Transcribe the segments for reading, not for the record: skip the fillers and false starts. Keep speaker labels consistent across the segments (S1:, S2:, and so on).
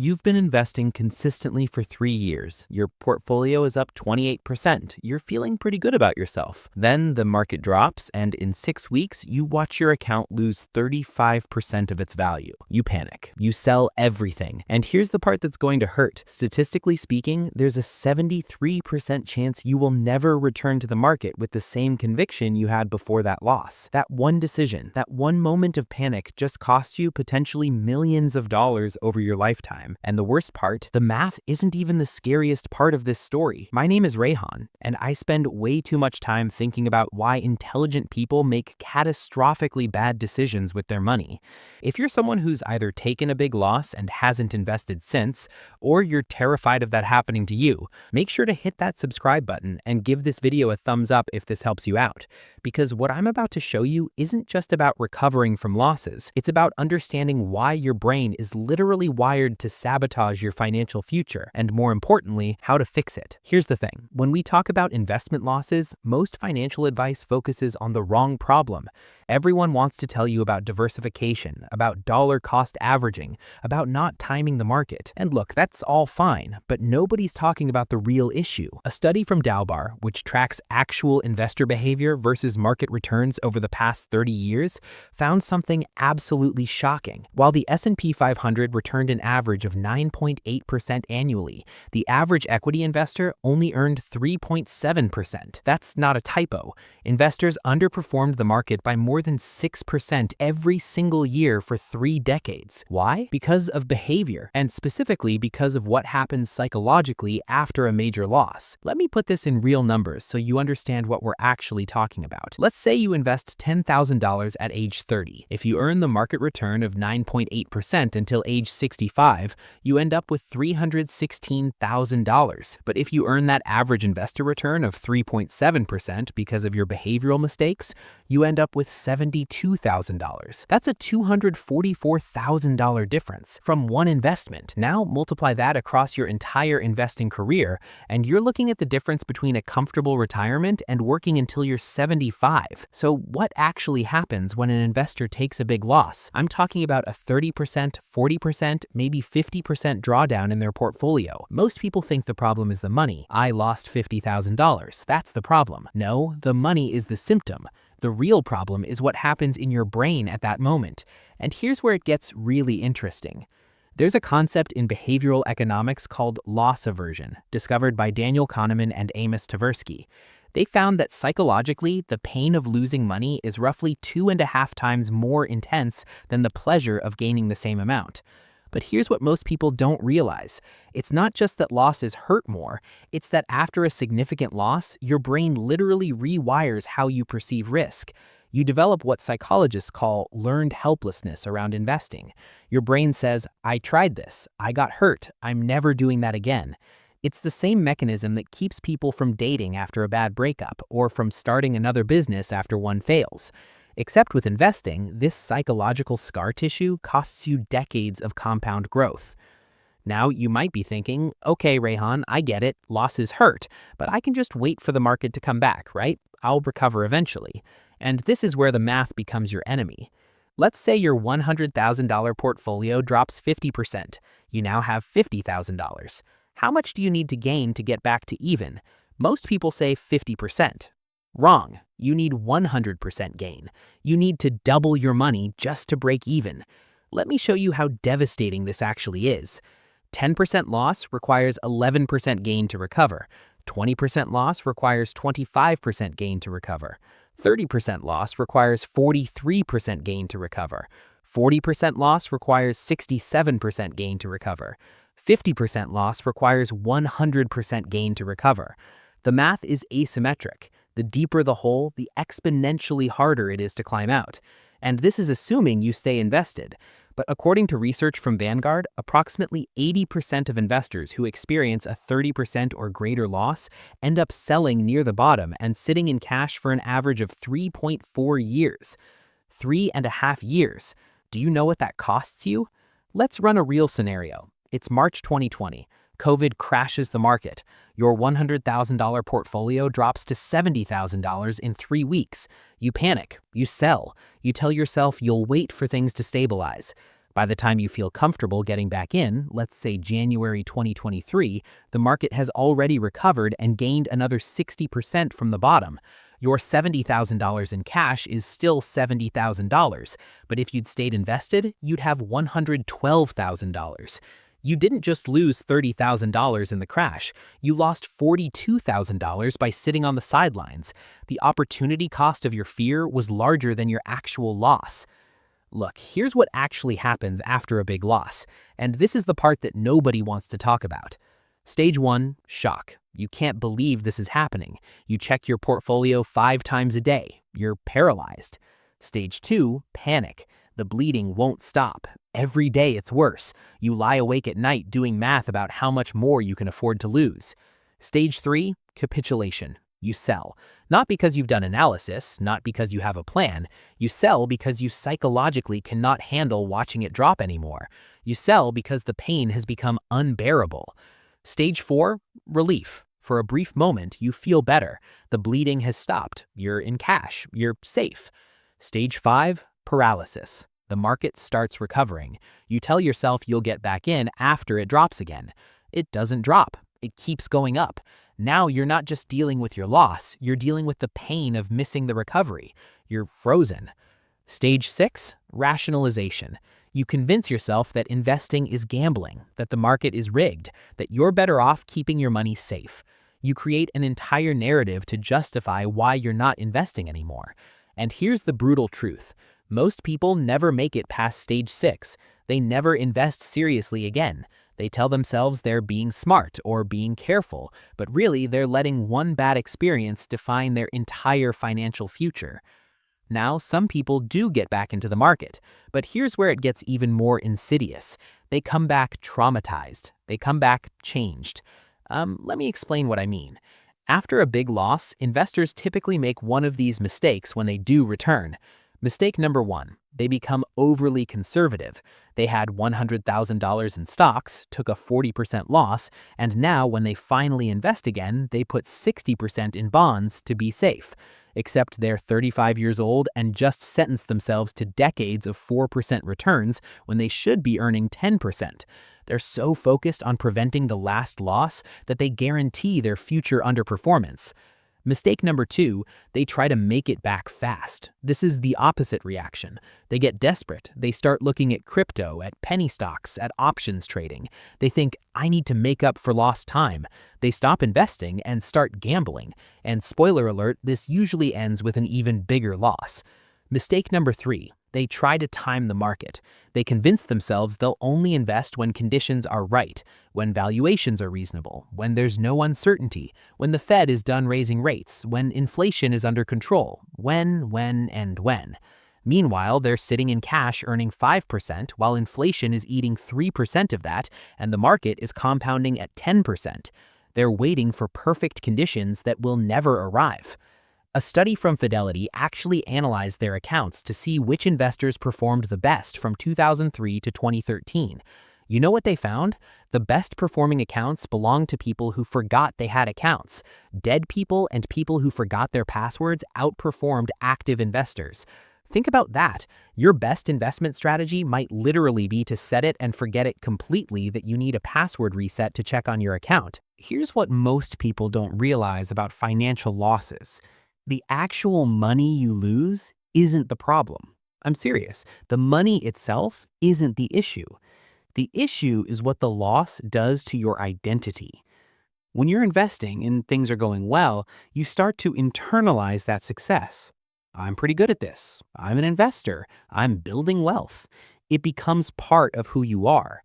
S1: You've been investing consistently for 3 years. Your portfolio is up 28%. You're feeling pretty good about yourself. Then the market drops, and in 6 weeks, you watch your account lose 35% of its value. You panic. You sell everything. And here's the part that's going to hurt. Statistically speaking, there's a 73% chance you will never return to the market with the same conviction you had before that loss. That one decision, that one moment of panic just costs you potentially millions of dollars over your lifetime. And the worst part, the math isn't even the scariest part of this story. My name is Rayhan, and I spend way too much time thinking about why intelligent people make catastrophically bad decisions with their money. If you're someone who's either taken a big loss and hasn't invested since, or you're terrified of that happening to you, make sure to hit that subscribe button and give this video a thumbs up if this helps you out. Because what I'm about to show you isn't just about recovering from losses, it's about understanding why your brain is literally wired to sabotage your financial future, and more importantly, how to fix it. Here's the thing. When we talk about investment losses, most financial advice focuses on the wrong problem. Everyone wants to tell you about diversification, about dollar cost averaging, about not timing the market. And look, that's all fine, but nobody's talking about the real issue. A study from Dalbar, which tracks actual investor behavior versus market returns over the past 30 years, found something absolutely shocking. While the S&P 500 returned an average of 9.8% annually, the average equity investor only earned 3.7%. That's not a typo. Investors underperformed the market by more than 6% every single year for 3 decades. Why? Because of behavior, and specifically because of what happens psychologically after a major loss. Let me put this in real numbers so you understand what we're actually talking about. Let's say you invest $10,000 at age 30. If you earn the market return of 9.8% until age 65, you end up with $316,000. But if you earn that average investor return of 3.7% because of your behavioral mistakes, you end up with $72,000. That's a $244,000 difference from one investment. Now multiply that across your entire investing career, and you're looking at the difference between a comfortable retirement and working until you're 75. So what actually happens when an investor takes a big loss? I'm talking about a 30%, 40%, maybe 50% drawdown in their portfolio. Most people think the problem is the money. I lost $50,000. That's the problem. No, the money is the symptom. The real problem is what happens in your brain at that moment. And here's where it gets really interesting. There's a concept in behavioral economics called loss aversion, discovered by Daniel Kahneman and Amos Tversky. They found that psychologically, the pain of losing money is roughly 2.5 times more intense than the pleasure of gaining the same amount. But here's what most people don't realize. It's not just that losses hurt more, it's that after a significant loss, your brain literally rewires how you perceive risk. You develop what psychologists call learned helplessness around investing. Your brain says, I tried this, I got hurt, I'm never doing that again. It's the same mechanism that keeps people from dating after a bad breakup or from starting another business after one fails. Except with investing, this psychological scar tissue costs you decades of compound growth. Now you might be thinking, okay, Rayhan, I get it, losses hurt, but I can just wait for the market to come back, right? I'll recover eventually. And this is where the math becomes your enemy. Let's say your $100,000 portfolio drops 50%. You now have $50,000. How much do you need to gain to get back to even? Most people say 50%. Wrong. You need 100% gain. You need to double your money just to break even. Let me show you how devastating this actually is. 10% loss requires 11% gain to recover. 20% loss requires 25% gain to recover. 30% loss requires 43% gain to recover. 40% loss requires 67% gain to recover. 50% loss requires 100% gain to recover. The math is asymmetric. The deeper the hole, the exponentially harder it is to climb out. And this is assuming you stay invested. But according to research from Vanguard, approximately 80% of investors who experience a 30% or greater loss end up selling near the bottom and sitting in cash for an average of 3.4 years. 3.5 years. Do you know what that costs you? Let's run a real scenario. It's March 2020. COVID crashes the market. Your $100,000 portfolio drops to $70,000 in 3 weeks. You panic. You sell. You tell yourself you'll wait for things to stabilize. By the time you feel comfortable getting back in, let's say January 2023, the market has already recovered and gained another 60% from the bottom. Your $70,000 in cash is still $70,000, but if you'd stayed invested, you'd have $112,000. You didn't just lose $30,000 in the crash, you lost $42,000 by sitting on the sidelines. The opportunity cost of your fear was larger than your actual loss. Look, here's what actually happens after a big loss, and this is the part that nobody wants to talk about. Stage 1, shock. You can't believe this is happening. You check your portfolio 5 times a day. You're paralyzed. Stage 2, panic. The bleeding won't stop. Every day it's worse. You lie awake at night doing math about how much more you can afford to lose. Stage 3, capitulation. You sell. Not because you've done analysis, not because you have a plan. You sell because you psychologically cannot handle watching it drop anymore. You sell because the pain has become unbearable. Stage 4, relief. For a brief moment, you feel better. The bleeding has stopped. You're in cash. You're safe. Stage 5, paralysis. The market starts recovering. You tell yourself you'll get back in after it drops again. It doesn't drop. It keeps going up. Now you're not just dealing with your loss, you're dealing with the pain of missing the recovery. You're frozen. Stage 6, rationalization. You convince yourself that investing is gambling, that the market is rigged, that you're better off keeping your money safe. You create an entire narrative to justify why you're not investing anymore. And here's the brutal truth. Most people never make it past stage 6. They never invest seriously again. They tell themselves they're being smart or being careful, but really they're letting one bad experience define their entire financial future. Now, some people do get back into the market, but here's where it gets even more insidious. They come back traumatized. They come back changed. Let me explain what I mean. After a big loss, investors typically make one of these mistakes when they do return. Mistake number 1, they become overly conservative. They had $100,000 in stocks, took a 40% loss, and now when they finally invest again, they put 60% in bonds to be safe. Except they're 35 years old and just sentenced themselves to decades of 4% returns when they should be earning 10%. They're so focused on preventing the last loss that they guarantee their future underperformance. Mistake number 2, they try to make it back fast. This is the opposite reaction. They get desperate. They start looking at crypto, at penny stocks, at options trading. They think, I need to make up for lost time. They stop investing and start gambling. And spoiler alert, this usually ends with an even bigger loss. Mistake number 3, they try to time the market. They convince themselves they'll only invest when conditions are right, when valuations are reasonable, when there's no uncertainty, when the Fed is done raising rates, when inflation is under control, when. Meanwhile, they're sitting in cash earning 5% while inflation is eating 3% of that and the market is compounding at 10%. They're waiting for perfect conditions that will never arrive. A study from Fidelity actually analyzed their accounts to see which investors performed the best from 2003 to 2013. You know what they found? The best performing accounts belonged to people who forgot they had accounts. Dead people and people who forgot their passwords outperformed active investors. Think about that. Your best investment strategy might literally be to set it and forget it completely that you need a password reset to check on your account. Here's what most people don't realize about financial losses. The actual money you lose isn't the problem. I'm serious. The money itself isn't the issue. The issue is what the loss does to your identity. When you're investing and things are going well, you start to internalize that success. I'm pretty good at this. I'm an investor. I'm building wealth. It becomes part of who you are.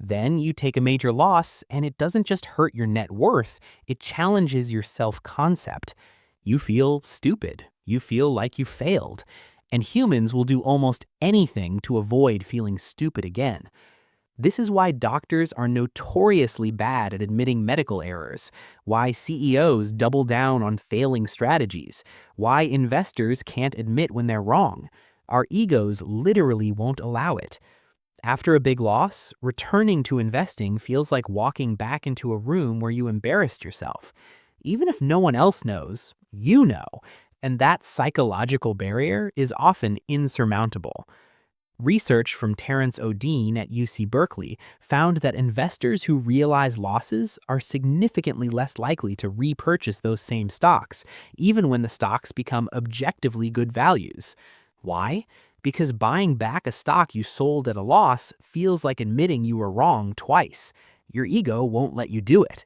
S1: Then you take a major loss, and it doesn't just hurt your net worth, it challenges your self-concept. You feel stupid. You feel like you failed. And humans will do almost anything to avoid feeling stupid again. This is why doctors are notoriously bad at admitting medical errors, why CEOs double down on failing strategies, why investors can't admit when they're wrong. Our egos literally won't allow it. After a big loss, returning to investing feels like walking back into a room where you embarrassed yourself. Even if no one else knows, you know, and that psychological barrier is often insurmountable. Research from Terence O'Dean at UC Berkeley found that investors who realize losses are significantly less likely to repurchase those same stocks, even when the stocks become objectively good values. Why? Because buying back a stock you sold at a loss feels like admitting you were wrong twice. Your ego won't let you do it.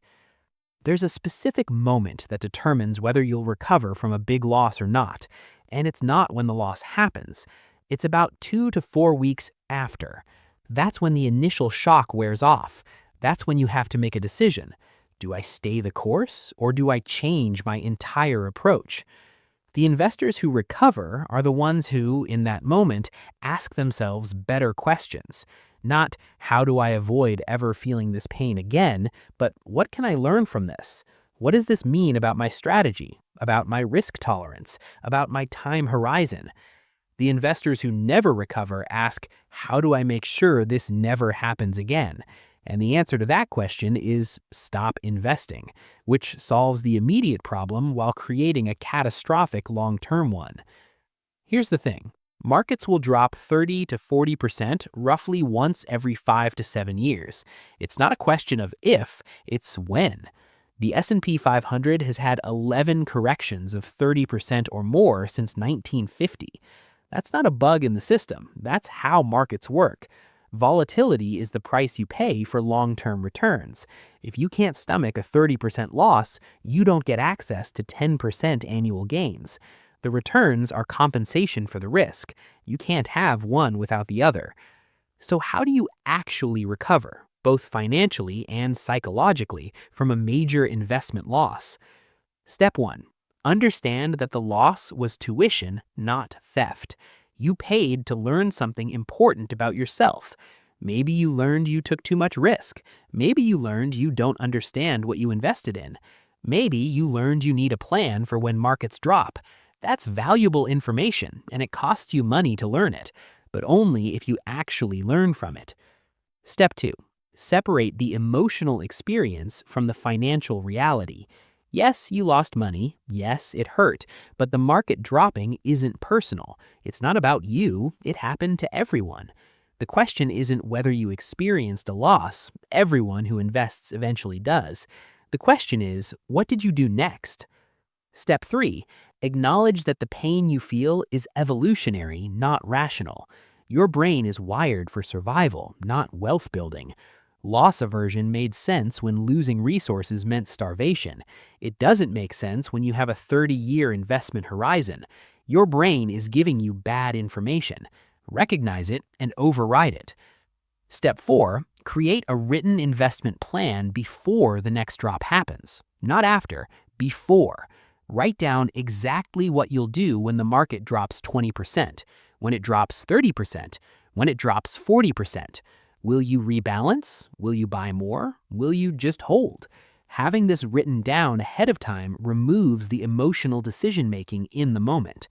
S1: There's a specific moment that determines whether you'll recover from a big loss or not, and it's not when the loss happens. It's about 2 to 4 weeks after. That's when the initial shock wears off. That's when you have to make a decision. Do I stay the course, or do I change my entire approach? The investors who recover are the ones who, in that moment, ask themselves better questions. Not, how do I avoid ever feeling this pain again, but what can I learn from this? What does this mean about my strategy, about my risk tolerance, about my time horizon? The investors who never recover ask, how do I make sure this never happens again? And the answer to that question is stop investing, which solves the immediate problem while creating a catastrophic long-term one. Here's the thing. Markets will drop 30 to 40% roughly once every 5 to 7 years. It's not a question of if, it's when. The S&P 500 has had 11 corrections of 30% or more since 1950. That's not a bug in the system. That's how markets work. Volatility is the price you pay for long-term returns. If you can't stomach a 30% loss, you don't get access to 10% annual gains. The returns are compensation for the risk. You can't have one without the other. So how do you actually recover, both financially and psychologically, from a major investment loss? Step 1. Understand that the loss was tuition, not theft. You paid to learn something important about yourself. Maybe you learned you took too much risk. Maybe you learned you don't understand what you invested in. Maybe you learned you need a plan for when markets drop. That's valuable information, and it costs you money to learn it, but only if you actually learn from it. Step 2. Separate the emotional experience from the financial reality. Yes, you lost money. Yes, it hurt. But the market dropping isn't personal. It's not about you. It happened to everyone. The question isn't whether you experienced a loss. Everyone who invests eventually does. The question is, what did you do next? Step 3. Acknowledge that the pain you feel is evolutionary, not rational. Your brain is wired for survival, not wealth building. Loss aversion made sense when losing resources meant starvation. It doesn't make sense when you have a 30-year investment horizon. Your brain is giving you bad information. Recognize it and override it. Step 4. Create a written investment plan before the next drop happens. Not after, before. Write down exactly what you'll do when the market drops 20%, when it drops 30%, when it drops 40%. Will you rebalance? Will you buy more? Will you just hold? Having this written down ahead of time removes the emotional decision-making in the moment.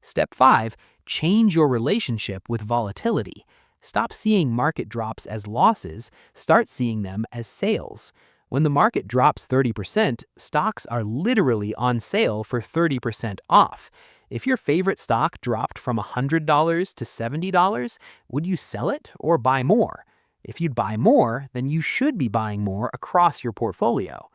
S1: Step 5. Change your relationship with volatility. Stop seeing market drops as losses, start seeing them as sales. When the market drops 30%, stocks are literally on sale for 30% off. If your favorite stock dropped from $100 to $70, would you sell it or buy more? If you'd buy more, then you should be buying more across your portfolio.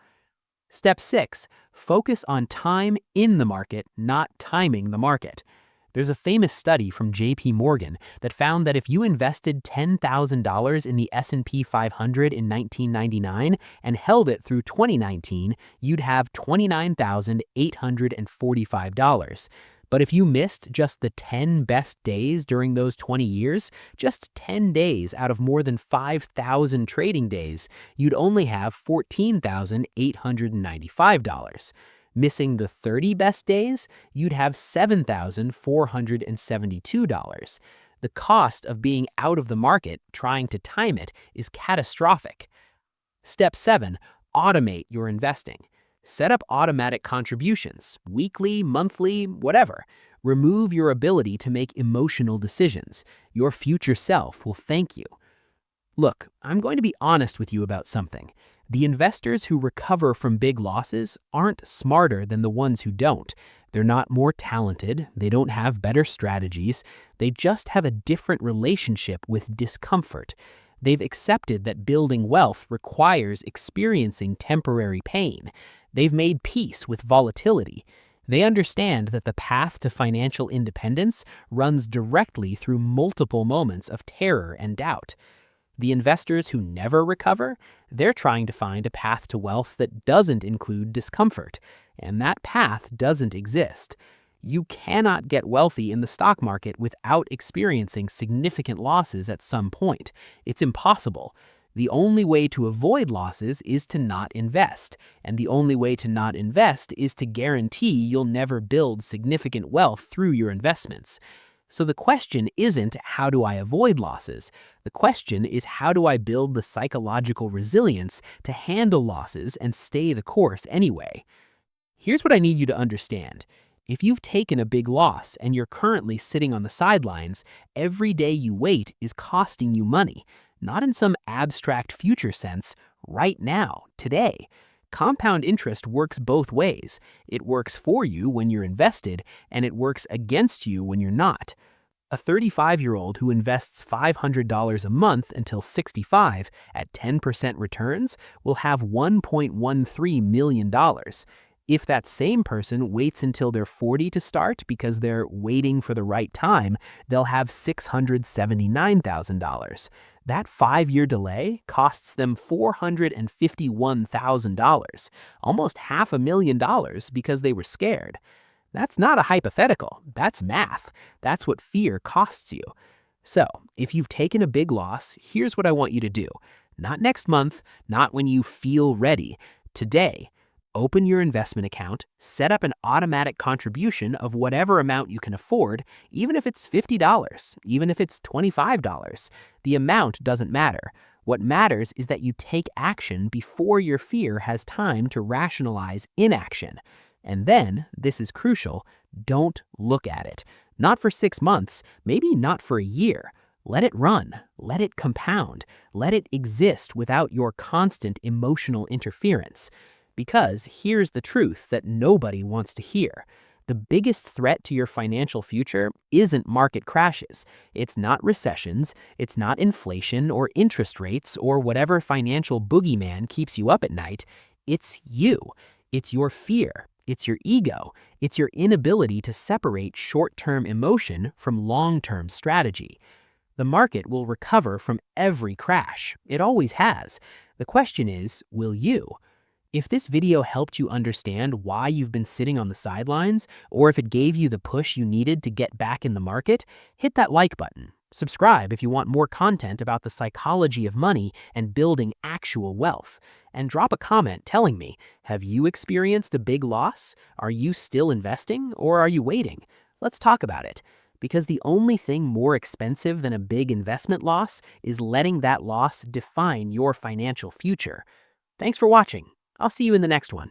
S1: Step 6. Focus on time in the market, not timing the market. There's a famous study from JP Morgan that found that if you invested $10,000 in the S&P 500 in 1999 and held it through 2019, you'd have $29,845. But if you missed just the 10 best days during those 20 years, just 10 days out of more than 5,000 trading days, you'd only have $14,895. Missing the 30 best days, you'd have $7,472. The cost of being out of the market trying to time it is catastrophic. Step 7. Automate your investing. Set up automatic contributions, weekly, monthly, whatever. Remove your ability to make emotional decisions. Your future self will thank you. Look, I'm going to be honest with you about something. The investors who recover from big losses aren't smarter than the ones who don't. They're not more talented, they don't have better strategies, they just have a different relationship with discomfort. They've accepted that building wealth requires experiencing temporary pain. They've made peace with volatility. They understand that the path to financial independence runs directly through multiple moments of terror and doubt. The investors who never recover, they're trying to find a path to wealth that doesn't include discomfort, and that path doesn't exist. You cannot get wealthy in the stock market without experiencing significant losses at some point. It's impossible. The only way to avoid losses is to not invest, and the only way to not invest is to guarantee you'll never build significant wealth through your investments. So the question isn't how do I avoid losses? The question is how do I build the psychological resilience to handle losses and stay the course anyway? Here's what I need you to understand. If you've taken a big loss and you're currently sitting on the sidelines, every day you wait is costing you money, not in some abstract future sense, right now, today. Compound interest works both ways. It works for you when you're invested, and it works against you when you're not. A 35-year-old who invests $500 a month until 65 at 10% returns will have $1.13 million. If that same person waits until they're 40 to start because they're waiting for the right time, they'll have $679,000. That 5-year delay costs them $451,000, almost $500,000 because they were scared. That's not a hypothetical, that's math. That's what fear costs you. So, if you've taken a big loss, here's what I want you to do. Not next month, not when you feel ready. Today, open your investment account, set up an automatic contribution of whatever amount you can afford, even if it's $50, even if it's $25. The amount doesn't matter. What matters is that you take action before your fear has time to rationalize inaction. And then, this is crucial, don't look at it. Not for 6 months, maybe not for a year. Let it run, let it compound, let it exist without your constant emotional interference. Because here's the truth that nobody wants to hear. The biggest threat to your financial future isn't market crashes. It's not recessions, it's not inflation or interest rates or whatever financial boogeyman keeps you up at night. It's you. It's your fear. It's your ego. It's your inability to separate short-term emotion from long-term strategy. The market will recover from every crash. It always has. The question is, will you? If this video helped you understand why you've been sitting on the sidelines, or if it gave you the push you needed to get back in the market, hit that like button. Subscribe if you want more content about the psychology of money and building actual wealth. And drop a comment telling me, have you experienced a big loss? Are you still investing, or are you waiting? Let's talk about it. Because the only thing more expensive than a big investment loss is letting that loss define your financial future. Thanks for watching. I'll see you in the next one.